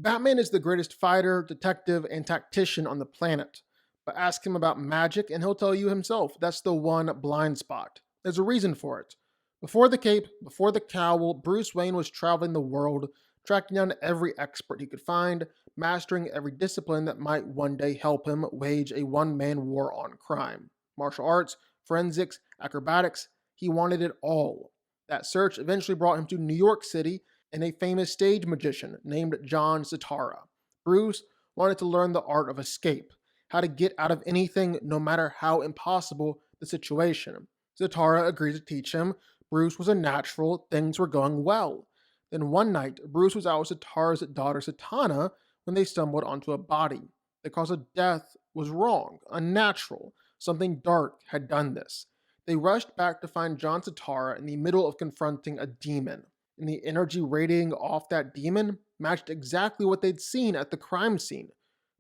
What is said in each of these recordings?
Batman is the greatest fighter, detective, and tactician on the planet. But ask him about magic and he'll tell you himself that's the one blind spot. There's a reason for it. Before the cape, before the cowl, Bruce Wayne was traveling the world, tracking down every expert he could find, mastering every discipline that might one day help him wage a one man war on crime. Martial arts, forensics, acrobatics, he wanted it all. That search eventually brought him to New York City and a famous stage magician named John Sitara. Bruce wanted to learn the art of escape, how to get out of anything no matter how impossible the situation. Sitara agreed to teach him. Bruce was a natural, things were going well. Then one night, Bruce was out with Sitara's daughter Satana when they stumbled onto a body. The cause of death was wrong, unnatural. Something dark had done this. They rushed back to find John Sitara in the middle of confronting a demon, and the energy radiating off that demon matched exactly what they'd seen at the crime scene.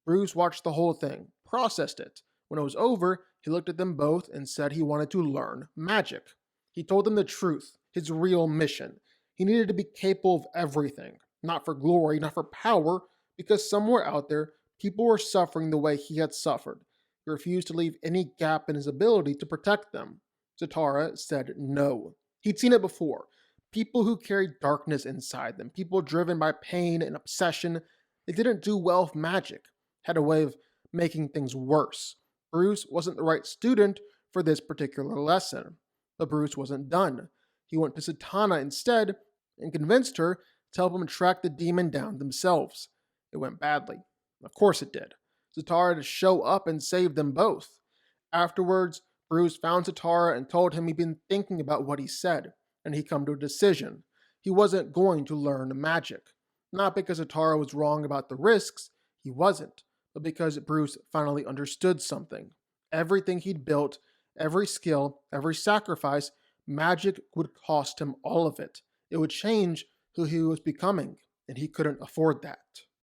Bruce watched the whole thing, processed it. When it was over, he looked at them both and said he wanted to learn magic. He told them the truth, his real mission. He needed to be capable of everything, not for glory, not for power, because somewhere out there, people were suffering the way he had suffered. He refused to leave any gap in his ability to protect them. Sitara said no. He'd seen it before. People who carried darkness inside them, people driven by pain and obsession, they didn't do well with magic, had a way of making things worse. Bruce wasn't the right student for this particular lesson. But Bruce wasn't done. He went to Satana instead and convinced her to help him track the demon down themselves. It went badly. Of course it did. Sitara had to show up and save them both. Afterwards, Bruce found Sitara and told him he'd been thinking about what he said, and he'd come to a decision. He wasn't going to learn magic. Not because Sitara was wrong about the risks, he wasn't, but because Bruce finally understood something. Everything he'd built, every skill, every sacrifice, magic would cost him all of it. It would change who he was becoming, and he couldn't afford that.